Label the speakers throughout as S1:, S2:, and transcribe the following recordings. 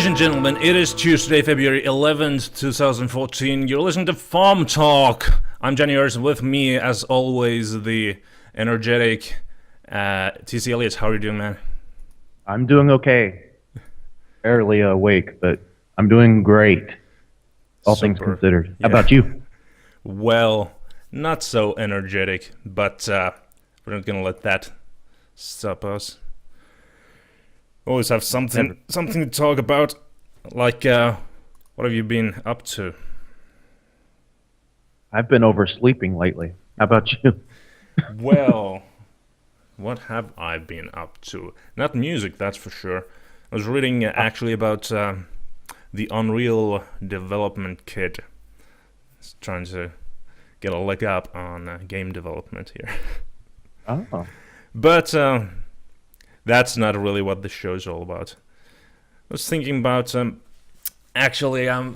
S1: Ladies and gentlemen, it is Tuesday, February 11th, 2014. You're listening to FAWMtalk. I'm Ianuarius, and with me, as always, the energetic TC Elliott. How are you doing, man?
S2: I'm doing okay. Barely awake, but I'm doing great. All things considered. How about you?
S1: Well, not so energetic, but we're not gonna let that stop us. Always have something to talk about. Like, what have you been up to?
S2: I've been oversleeping lately. How about you?
S1: Well, what have I been up to? Not music, that's for sure. I was reading actually about the Unreal Development Kit. It's trying to get a leg up on game development here.
S2: Oh.
S1: But that's not really what the show's all about. I was thinking about actually I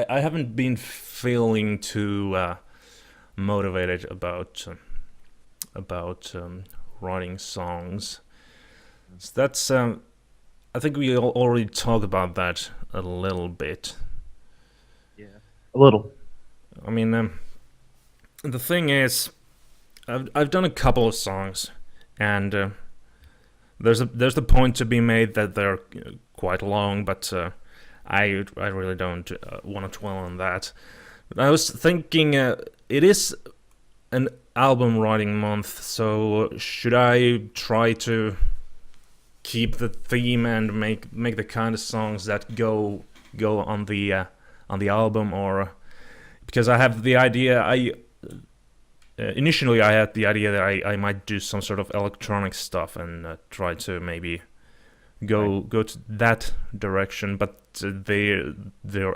S1: haven't been feeling too motivated about writing songs. So that's I think we already talked about that a little bit.
S2: Yeah, a little.
S1: I mean, the thing is, I've done a couple of songs, and there's the point to be made that they're quite long, but I really don't want to dwell on that. But I was thinking, it is an album writing month, so should I try to keep the theme and make the kind of songs that go on the album, or because I have the idea initially I had the idea that I might do some sort of electronic stuff and try to maybe go to that direction, but they're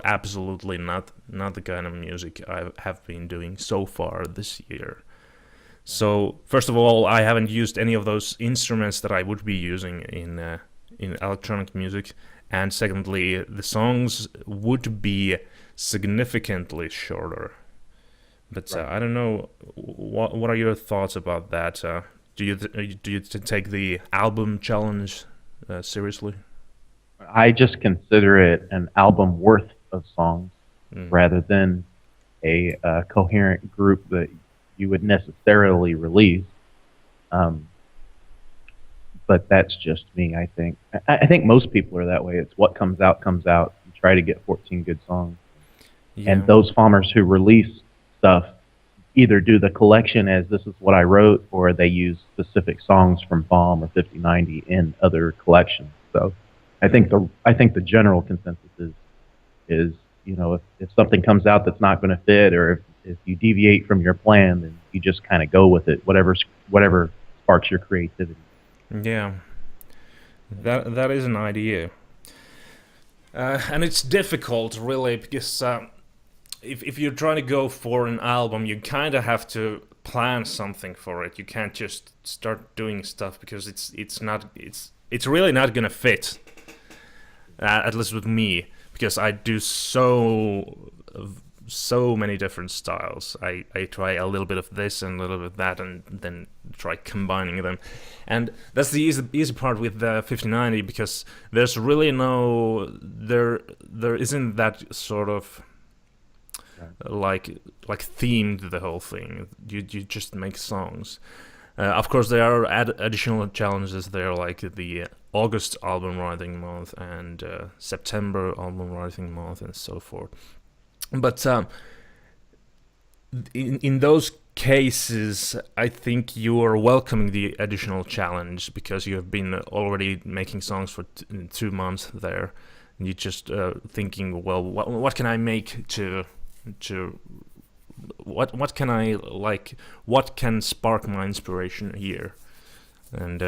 S1: absolutely not the kind of music I have been doing so far this year. So first of all, I haven't used any of those instruments that I would be using in electronic music, and secondly, the songs would be significantly shorter. But I don't know. What are your thoughts about that? Do you take the album challenge seriously?
S2: I just consider it an album worth of songs rather than a coherent group that you would necessarily release. But that's just me, I think. I think most people are that way. It's what comes out, comes out. You try to get 14 good songs.
S1: Yeah.
S2: And those FAWMers who release stuff either do the collection as this is what I wrote, or they use specific songs from FAWM or 5090 in other collections. So I think the general consensus is if something comes out that's not going to fit, or if you deviate from your plan, then you just kind of go with it, whatever sparks your creativity.
S1: Yeah, that is an idea, and it's difficult really because if you're trying to go for an album, you kind of have to plan something for it. You can't just start doing stuff because it's really not gonna fit. At least with me, because I do so many different styles. I try a little bit of this and a little bit of that, and then try combining them. And that's the easy part with the 5090, because there's really there isn't that sort of like themed the whole thing. You just make songs. Of course, there are additional challenges there, like the August album writing month and September album writing month and so forth. But in those cases, I think you are welcoming the additional challenge because you have been already making songs for 2 months there, and you're just thinking, well, what can I make to what can I like? What can spark my inspiration here? And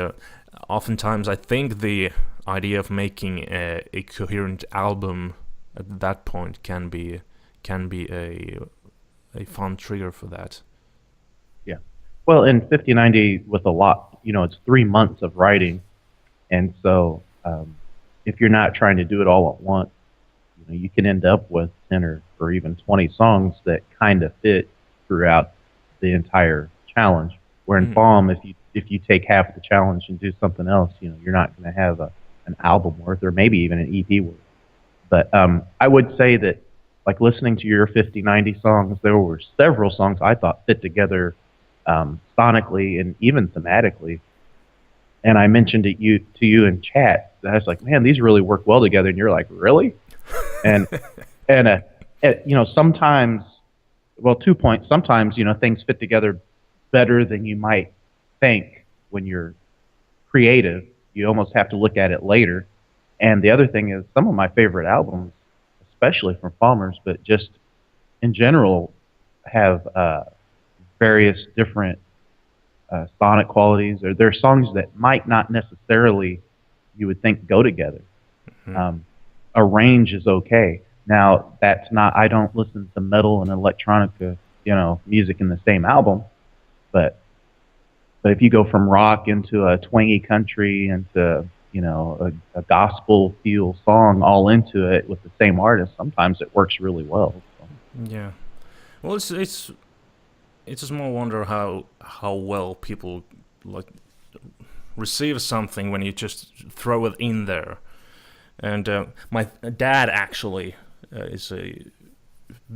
S1: oftentimes, I think the idea of making a coherent album at that point can be a fun trigger for that.
S2: Yeah. Well, in 5090, with a lot, it's 3 months of writing, and so if you're not trying to do it all at once, you can end up with 10 or even 20 songs that kind of fit throughout the entire challenge. Where in FAWM, if you take half the challenge and do something else, you're not going to have an album worth, or maybe even an EP worth. But I would say that, like listening to your 50/90 songs, there were several songs I thought fit together sonically and even thematically. And I mentioned it to you in chat. And I was like, man, these really work well together. And you're like, really? And sometimes, well, 2 points. Sometimes things fit together better than you might think when you're creative. You almost have to look at it later. And the other thing is, some of my favorite albums, especially from Farmers, but just in general, have various different sonic qualities, or they're songs that might not necessarily you would think go together.
S1: Mm-hmm.
S2: A range is okay. Now, that's not. I don't listen to metal and electronica, music in the same album, but if you go from rock into a twangy country into a gospel feel song all into it with the same artist, sometimes it works really well. So.
S1: Yeah. Well, it's a small wonder how well people like receive something when you just throw it in there. And my dad actually is a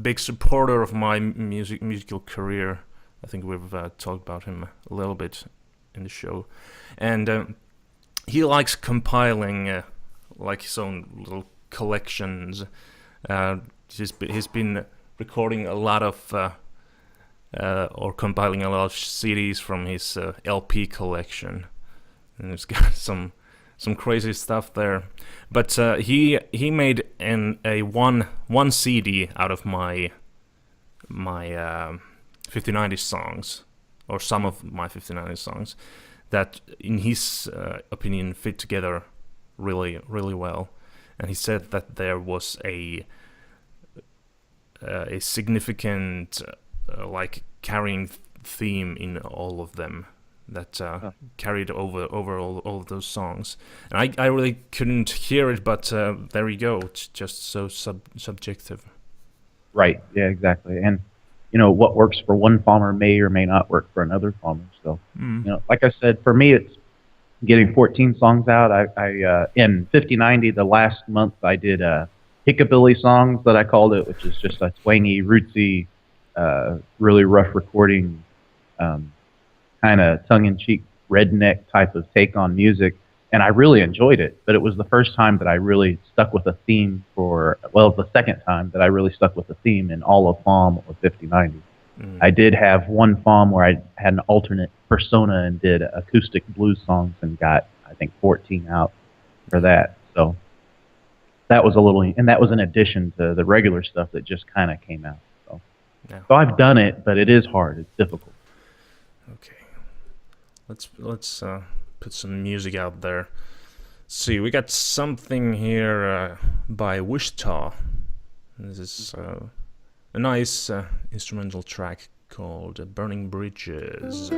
S1: big supporter of my musical career. I think we've talked about him a little bit in the show, and he likes compiling like his own little collections. He's been recording a lot of or compiling a lot of CDs from his LP collection, and he's got some crazy stuff there. But he made a one CD out of my 50/90 songs, or some of my 50/90 songs, that in his opinion fit together really, really well. And he said that there was a significant like carrying theme in all of them that carried over all of those songs. And I really couldn't hear it, but there you go. It's just so subjective.
S2: Right. Yeah, exactly. And what works for one farmer may or may not work for another farmer. So, like I said, for me, it's getting 14 songs out. I in 50/90, the last month, I did Hickabilly songs that I called it, which is just a twangy, rootsy, really rough recording, kind of tongue-in-cheek redneck type of take on music. And I really enjoyed it, but it was the first time that I really stuck with a theme the second time that I really stuck with a theme in all of FAWM or 50/90. I did have one FAWM where I had an alternate persona and did acoustic blues songs and got, I think, 14 out for that. So that was that was in addition to the regular stuff that just kind of came out. So,
S1: yeah.
S2: So I've done it, but it is hard. It's difficult.
S1: Okay. Let's put some music out there. Let's see, we got something here by Wishtaw. This is a nice instrumental track called Burning Bridges.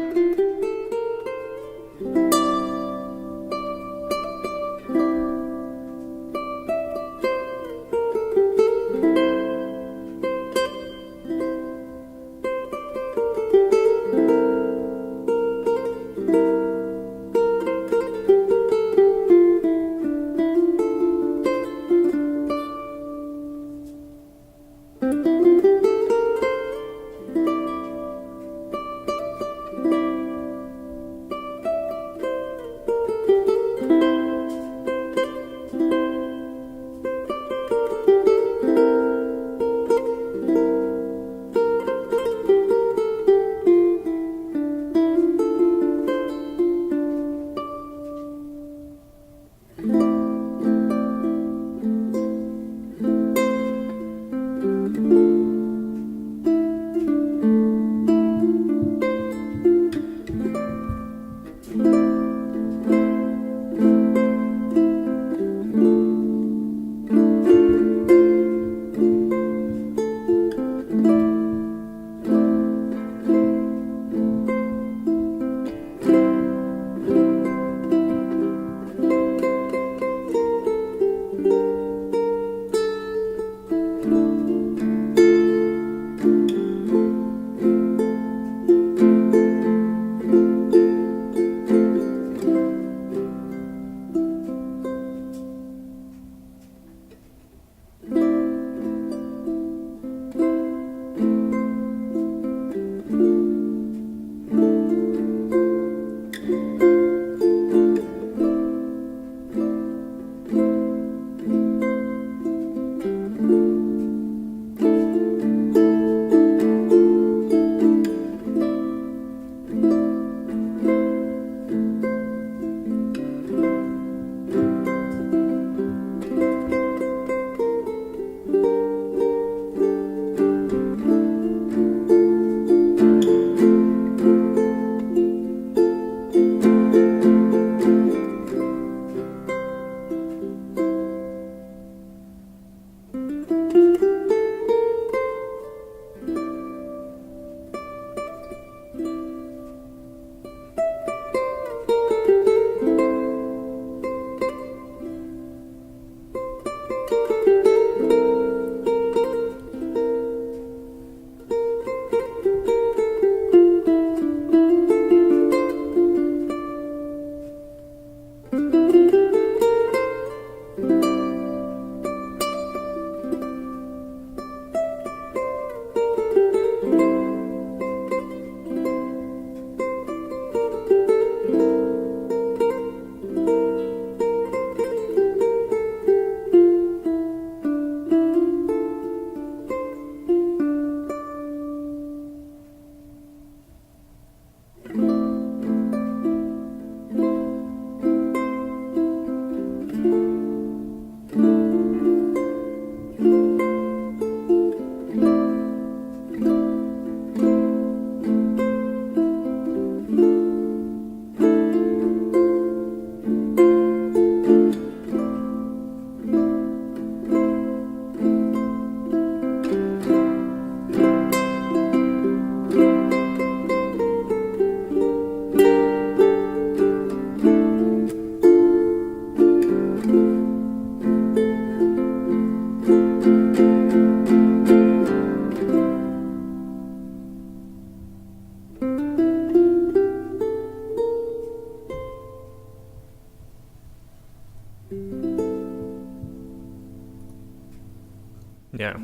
S1: Yeah.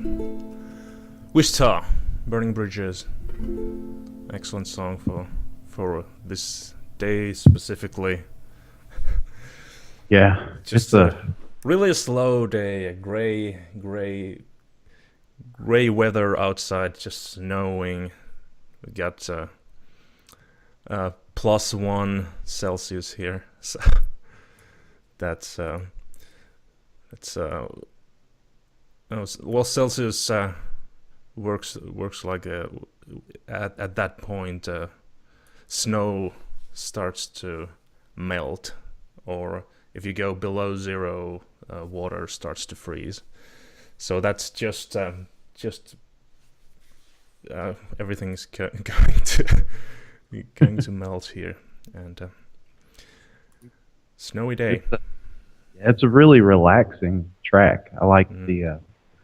S1: Wichita, Burning Bridges. Excellent song for this day specifically.
S2: Yeah,
S1: Just a really slow day, a gray weather outside, just snowing. We got +1 Celsius here, so that's well, Celsius works like at that point snow starts to melt, or if you go below 0, water starts to freeze. So that's just everything's going to melt here, and snowy day.
S2: It's a really relaxing track. I like the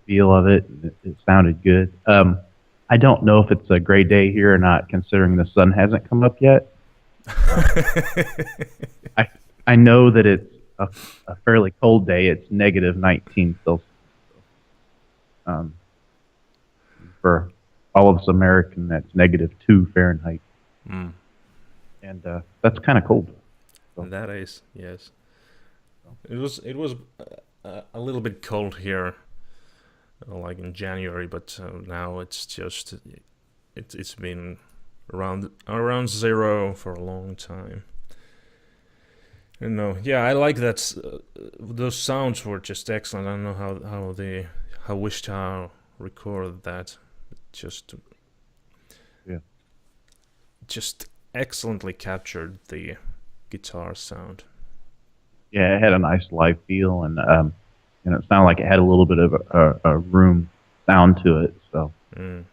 S2: feel of it. It sounded good. I don't know if it's a great day here or not, considering the sun hasn't come up yet. I know that it's a fairly cold day. It's -19 Celsius. For all of us American, that's -2 Fahrenheit. And that's kind of cold.
S1: So. That is, yes. It was a little bit cold here, like in January, but now it's just it's been around 0 for a long time. You know, yeah, I like that. Those sounds were just excellent. I don't know how Wichita recorded that. Just excellently captured the guitar sound.
S2: Yeah, it had a nice live feel, and it sounded like it had a little bit of a room sound to it. So it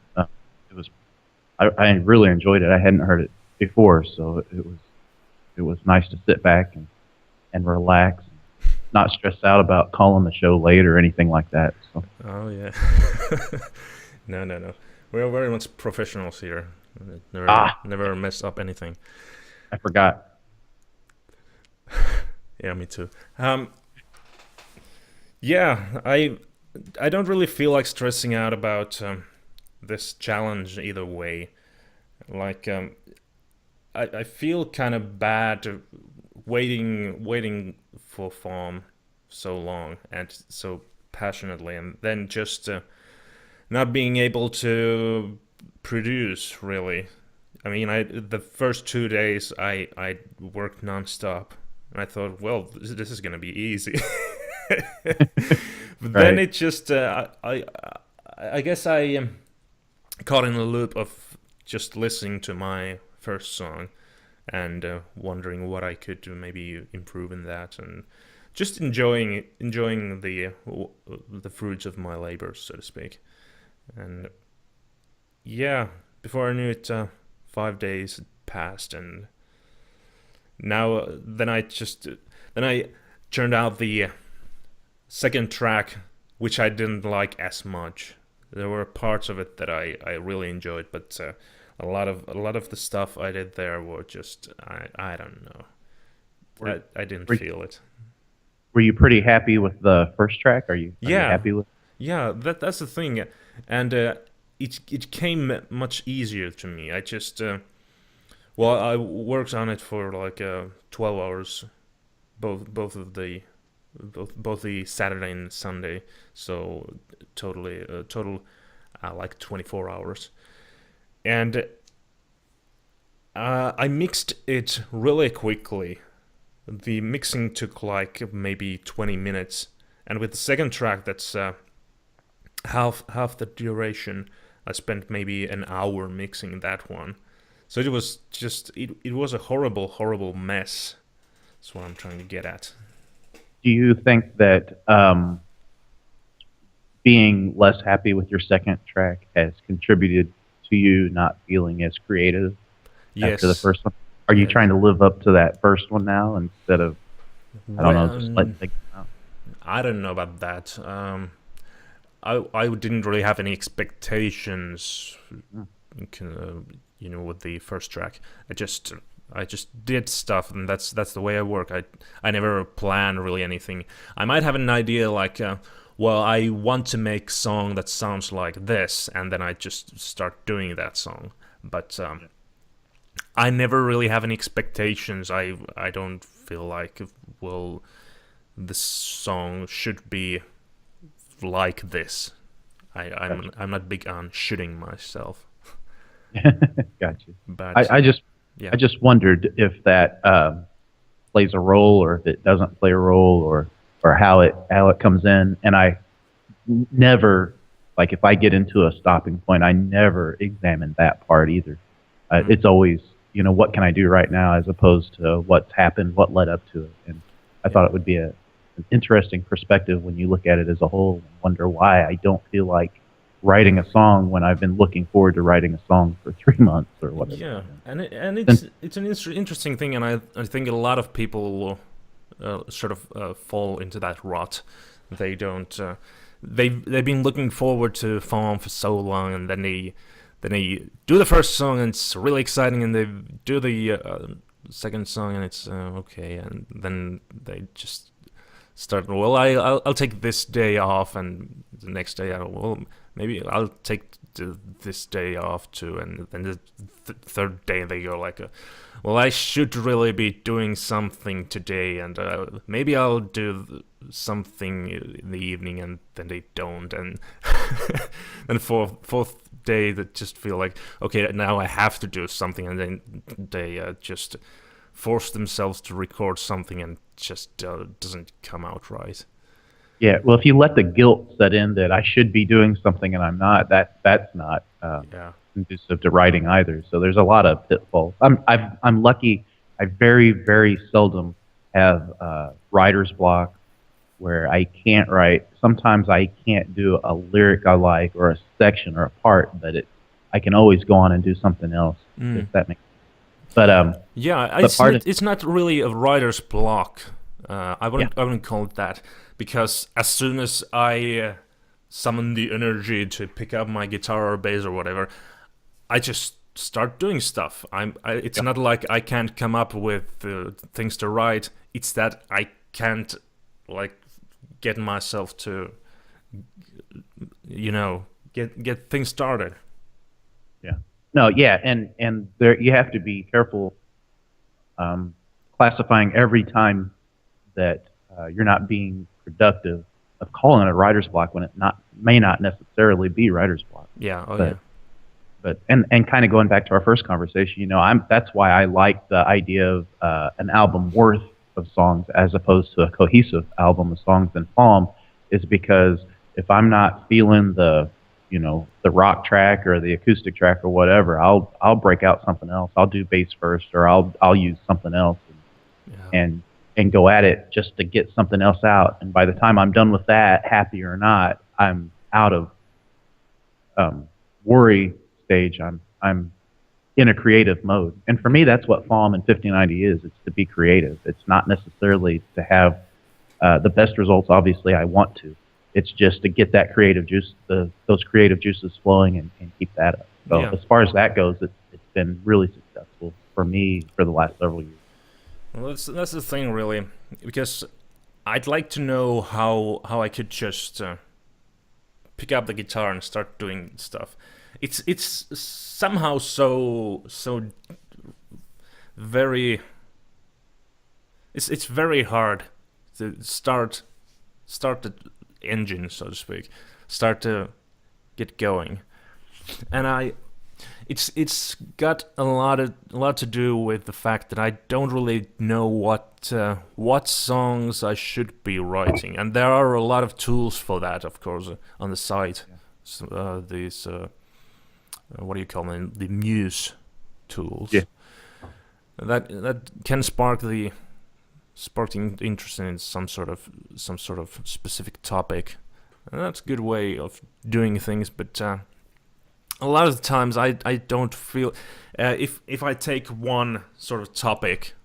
S2: was. I really enjoyed it. I hadn't heard it before, so it was nice to sit back and relax, and not stress out about calling the show late or anything like that. So.
S1: Oh yeah. No. We're very much professionals here. Never mess up anything.
S2: I forgot.
S1: Yeah, me too. Yeah, I don't really feel like stressing out about this challenge either way. Like, I feel kind of bad waiting for FAWM so long and so passionately, and then just not being able to produce, really. I mean, the first 2 days I worked nonstop. And I thought, well, this is going to be easy. But then it just, I guess I caught in a loop of just listening to my first song and wondering what I could do, maybe improve in that, and just enjoying the fruits of my labor, so to speak. And yeah, before I knew it, 5 days had passed, and now then I turned out the second track, which I didn't like as much. There were parts of it that I really enjoyed, but a lot of the stuff I did there were just I don't know. I didn't feel it.
S2: Were you pretty happy with the first track? Are you happy with?
S1: Yeah, that's the thing, and it came much easier to me. I just I worked on it for like 12 hours, both the Saturday and Sunday, so total like 24 hours, and I mixed it really quickly. The mixing took like maybe 20 minutes, and with the second track, that's half the duration. I spent maybe an hour mixing that one. So it was just, it was a horrible mess. That's what I'm trying to get at.
S2: Do you think that being less happy with your second track has contributed to you not feeling as creative after the first one? Are you trying to live up to that first one now instead of, I don't know, just letting things out?
S1: I don't know about that. I didn't really have any expectations,
S2: Mm.
S1: with the first track. I just did stuff, and that's the way I work. I never plan really anything. I might have an idea like, well, I want to make a song that sounds like this, and then I just start doing that song. But I never really have any expectations. I don't feel like, well, this song should be like this. I'm not big on shooting myself.
S2: Gotcha.
S1: But yeah.
S2: I just wondered if that plays a role, or if it doesn't play a role, or how it comes in. And I never, like, if I get into a stopping point, I never examine that part either. It's always, what can I do right now, as opposed to what's happened, what led up to it. And I thought it would be an interesting perspective when you look at it as a whole and wonder why I don't feel like writing a song when I've been looking forward to writing a song for 3 months or whatever.
S1: Yeah, and it's an interesting thing, and I think a lot of people sort of fall into that rut. They don't. They've been looking forward to FAWM for so long, and then they do the first song and it's really exciting, and they do the second song and it's okay, and then they just start. Well, I'll take this day off, and the next day maybe I'll take this day off too, and then the third day they go like, well, I should really be doing something today, and maybe I'll do something in the evening, and then they don't, and then fourth day they just feel like, okay, now I have to do something, and then they just force themselves to record something, and just doesn't come out right.
S2: Yeah, well, if you let the guilt set in that I should be doing something and I'm not, that's not conducive to writing either. So there's a lot of pitfalls. I'm lucky. I very, very seldom have writer's block where I can't write. Sometimes I can't do a lyric I like, or a section or a part, but I can always go on and do something else, if that makes sense. But
S1: it's not really a writer's block. I wouldn't call it that, because as soon as I summon the energy to pick up my guitar or bass or whatever, I just start doing stuff. It's not like I can't come up with things to write. It's that I can't get myself to get things started.
S2: Yeah. No. Yeah. And there you have to be careful classifying every time that you're not being productive, of calling it a writer's block when it may not necessarily be writer's block.
S1: Yeah.
S2: But kind of going back to our first conversation, that's why I like the idea of an album worth of songs as opposed to a cohesive album of songs in FAWM, is because if I'm not feeling the rock track or the acoustic track or whatever, I'll break out something else. I'll do bass first, or I'll use something else and go at it just to get something else out. And by the time I'm done with that, happy or not, I'm out of worry stage. I'm in a creative mode. And for me, that's what FAWM and 5090 is. It's to be creative. It's not necessarily to have the best results. Obviously, I want to. It's just to get that creative juice, those creative juices flowing, and keep that up. So as far as that goes, it's been really successful for me for the last several years.
S1: Well, that's the thing, really, because I'd like to know how I could just pick up the guitar and start doing stuff. It's somehow so very. It's very hard to start the engine, so to speak, start to get going, and it's got a lot to do with the fact that I don't really know what songs I should be writing, and there are a lot of tools for that, of course, on the site. So, these what do you call them? The Muse tools.
S2: Yeah.
S1: That can spark the interest in some sort of specific topic, and that's a good way of doing things. But a lot of the times I don't feel if I take one sort of topic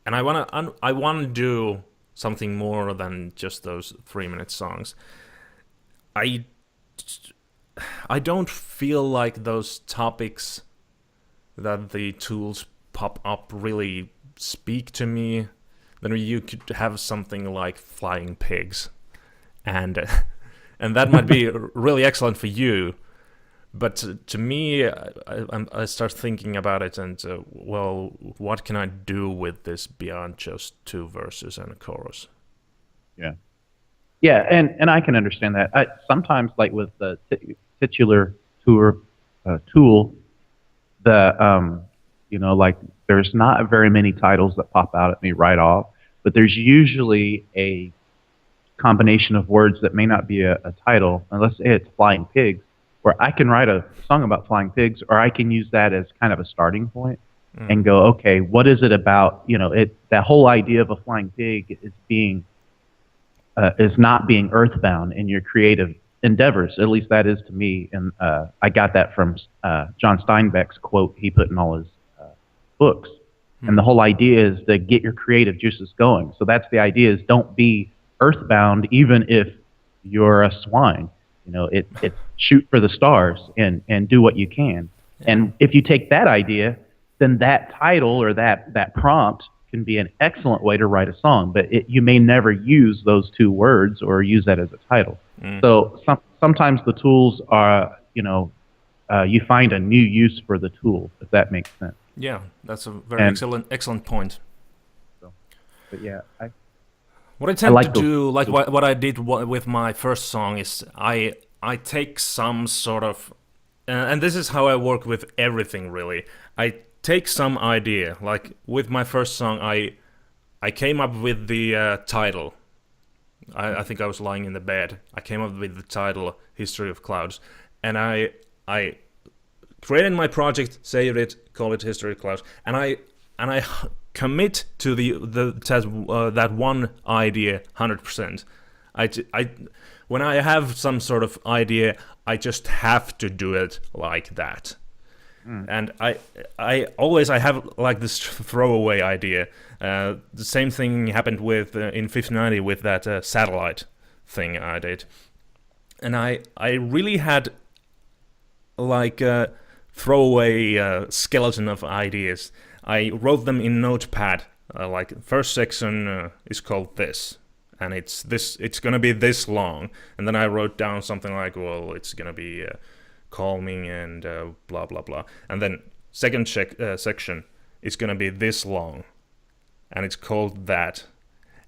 S1: and I wanna do something more than just those 3-minute songs, I I don't feel like those topics that the tools pop up really speak to me. Then you could have something like flying pigs, and and that might be really excellent for you. But to me, I start thinking about it, and well, what can I do with this beyond just two verses and a chorus?
S2: Yeah. Yeah, and I can understand that. Sometimes, like with the titular tool, like there's not very many titles that pop out at me right off, but there's usually a combination of words that may not be a title, and let's say it's flying pigs, where I can write a song about flying pigs, or I can use that as kind of a starting point and go, okay, what is it about, that whole idea of a flying pig is not being earthbound in your creative endeavors. At least that is to me, and I got that from John Steinbeck's quote he put in all his books. And the whole idea is to get your creative juices going. So that's the idea: is don't be earthbound, even if you're a swine. It shoot for the stars and do what you can. And if you take that idea, then that title or that prompt can be an excellent way to write a song. But you may never use those two words or use that as a title. So sometimes the tools are, you find a new use for the tool, if that makes sense.
S1: Yeah, that's a very excellent point.
S2: But yeah,
S1: what I tend to do, like what I did with my first song, is I take some sort of, and this is how I work with everything really. I take some idea, like with my first song, I came up with the title. I think I was lying in the bed. I came up with the title, History of Clouds, and I created my project, saved it, call it History of Clouds, and I commit to that one idea 100%. When I have some sort of idea, I just have to do it like that. And I always have like this throwaway idea. The same thing happened with in 1590 with that satellite thing I did, and I really had like a throwaway skeleton of ideas. I wrote them in Notepad. Like first section is called this, and it's gonna be this long. And then I wrote down something like, well, it's gonna be calming and blah blah blah. And then second section is gonna be this long, and it's called that.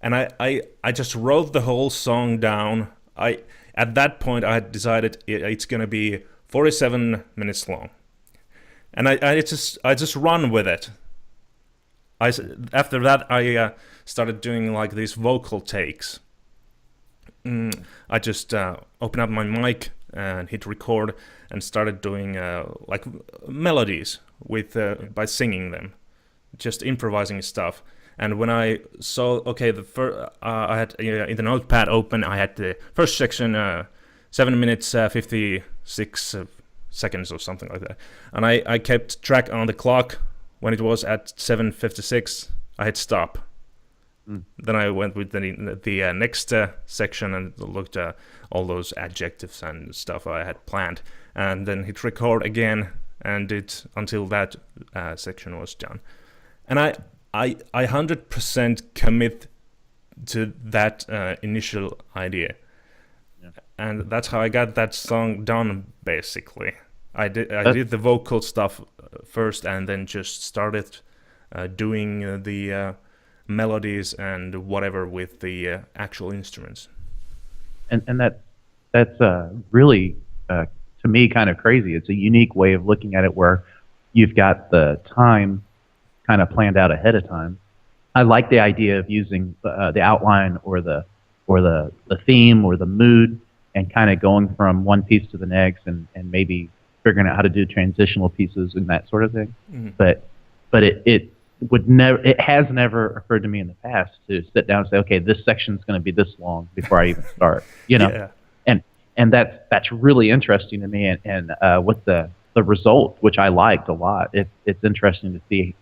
S1: And I just wrote the whole song down. At that point I had decided it's gonna be 47 minutes long, and I just run with it. After that, I started doing like these vocal takes. I just opened up my mic and hit record and started doing like melodies with by singing them, just improvising stuff. And when I saw, okay, I had in the notepad open, I had the first section, 7 minutes 56 seconds or something like that, and I kept track on the clock. When it was at 7:56, I hit stop. Then I went with the next section and looked at all those adjectives and stuff I had planned, and then hit record again and did until that section was done. And I 100% commit to that initial idea, and that's how I got that song done. Basically, I did the vocal stuff first, and then just started doing the melodies and whatever with the actual instruments.
S2: And that's really to me kind of crazy. It's a unique way of looking at it where you've got the time kind of planned out ahead of time. I like the idea of using the outline or the theme or the mood and kind of going from one piece to the next and maybe figuring out how to do transitional pieces and that sort of thing. But it has never occurred to me in the past to sit down and say, okay, this section's going to be this long before I even start.
S1: Yeah.
S2: And that's really interesting to me. And with the result, which I liked a lot, it's interesting to see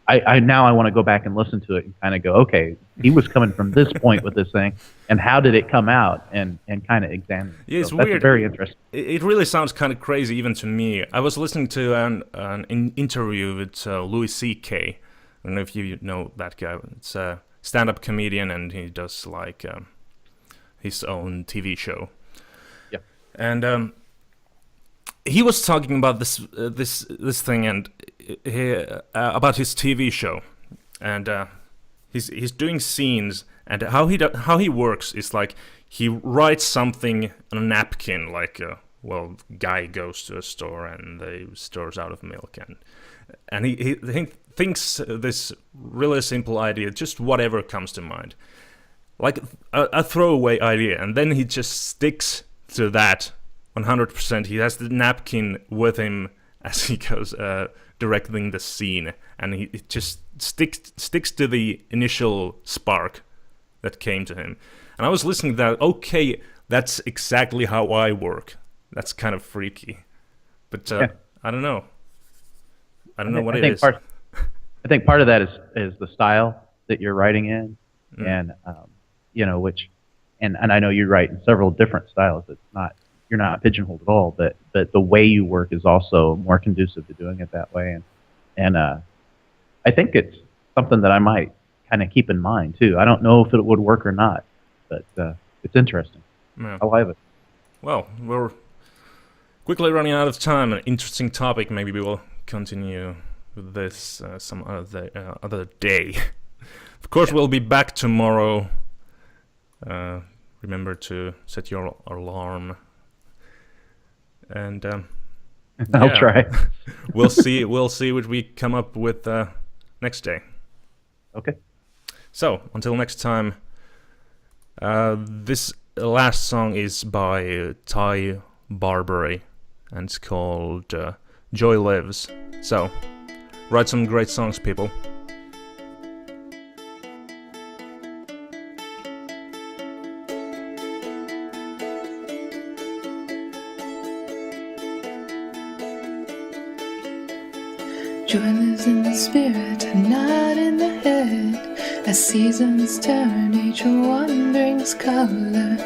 S2: I now I want to go back and listen to it and kind of go, okay, he was coming from this point with this thing, and how did it come out, and kind of examine it.
S1: Yeah, it's
S2: So that's
S1: weird.
S2: very interesting.
S1: It really sounds kind of crazy even to me. I was listening to an interview with Louis C.K. I don't know if you know that guy. It's a stand-up comedian, and he does like his own TV show.
S2: Yeah.
S1: And he was talking about this thing and about his TV show, and he's doing scenes, and how he works is like he writes something on a napkin, like guy goes to a store and the store's out of milk, and he thinks this really simple idea, just whatever comes to mind, like a throwaway idea, and then he just sticks to that 100%. He has the napkin with him as he goes directing the scene, and he just sticks to the initial spark that came to him. And I was listening to that, okay, that's exactly how I work. That's kind of freaky. But I don't know. I don't know what it is.
S2: I think part of that is the style that you're writing in, and which, and I know you write in several different styles. You're not pigeonholed at all, but the way you work is also more conducive to doing it that way, and I think it's something that I might kind of keep in mind too. I don't know if it would work or not, but it's interesting.
S1: Yeah.
S2: I like it.
S1: Well, we're quickly running out of time. An interesting topic. Maybe we will continue with this some other day. Of course, we'll be back tomorrow. Remember to set your alarm. And
S2: I'll try.
S1: we'll see what we come up with next day.
S2: Okay. So
S1: until next time, this last song is by Ty Barbary, and it's called Joy Lives. So write some great songs, people.
S3: Joy lives in the spirit and not in the head. As seasons turn, each one brings color.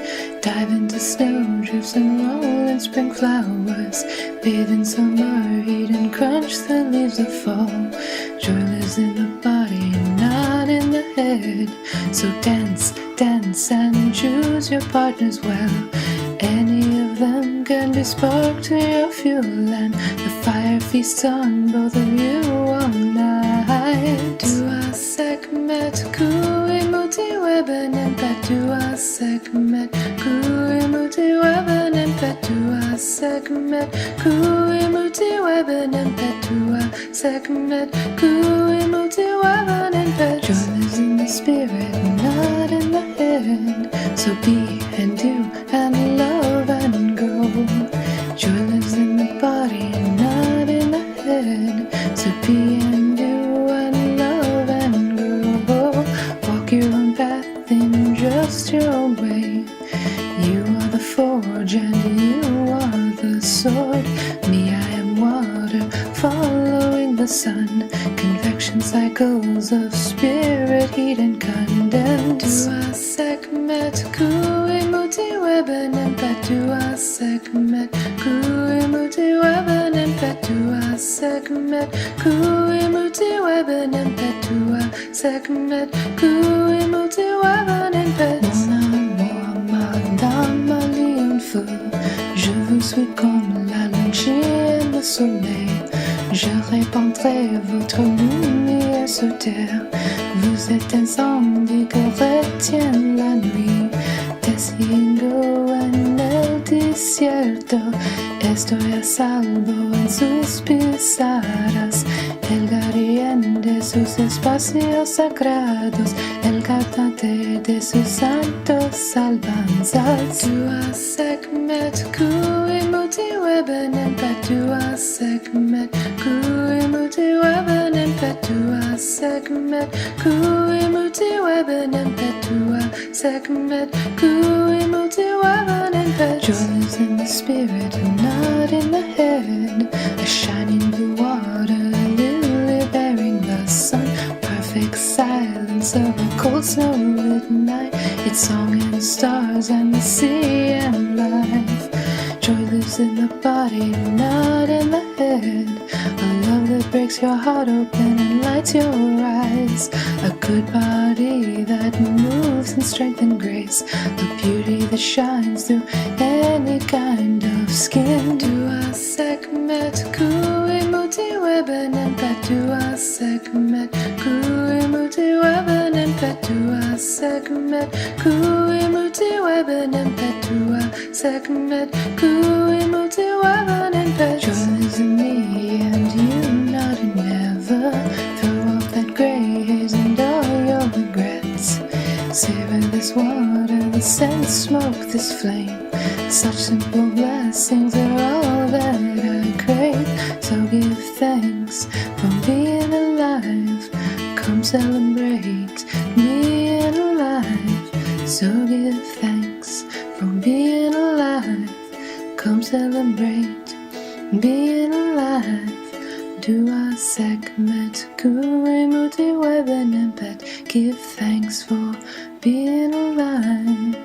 S3: Dive into snowdrifts and roll in spring flowers. Bathe in summer heat and crunch the leaves of fall. Joy lives in the body and not in the head. So dance, dance and choose your partners well. Any of them can be spark to your fuel, and the fire feasts on both of you all night. Dua sekmet kuimuti webenen pet. Dua sekmet kuimuti webenen pet. Dua sekmet kuimuti webenen pet. Dua sekmet kuimuti webenen pet. Joy lives in the spirit, not in the head. So be and do and love and go. Joy lives in the body, not in the head. So be and do and love and grow. Walk your own path in just your own way. You are the forge and you are the sword. Me, I am water following the sun. Convection cycles of spirit, heat and condense. Dua sekmet kuimuti webenen pet. Dua sekmet kuimuti webenen pet. Dua sekmet kuimuti webenen pet. Dua sekmet kuimuti webenen pet. Mon amour, madame, ma lion feu. Je vous suis comme la lune, j'aime le soleil. Je répandrai votre lumière sur terre. Vous êtes incendie que retient la nuit. Testigo en el desierto. Estoy a salvo en sus pisadas. El guardián de sus espacios sagrados. El cantante de sus santos alabanzas. Dua sekmet kuimuti webenen pet. Dua sekmet kuimuti webenen pet. Dua sekmet kuimuti webenen pet. Dua sekmet kuimuti webenen pet. Joy lives in the spirit and not in the head. A shining blue water, a lily bearing the sun. snow-lit night, its song and stars and the sea and life. Joy lives in the body, not in the head. A love that breaks your heart open and lights your eyes. A good body that moves in strength and grace. A beauty that shines through any kind of skin. Dua sekmet kui muti webenen pet. Dua sekmet kui muti webenen pet. Dua sekmet kui muti webenen pet. Dua sekmet kui muti webenen pet. Joy lives in me and you, not in never. Throw off that grey haze and all your regrets. Savor this water, this scent, smoke, this flame. Such simple blessings are all that I crave. So give thanks for being alive. Come celebrate being alive. So give thanks for being alive. Come celebrate being alive. Dua sekmet kui muti webenen pet. Give thanks for being alive.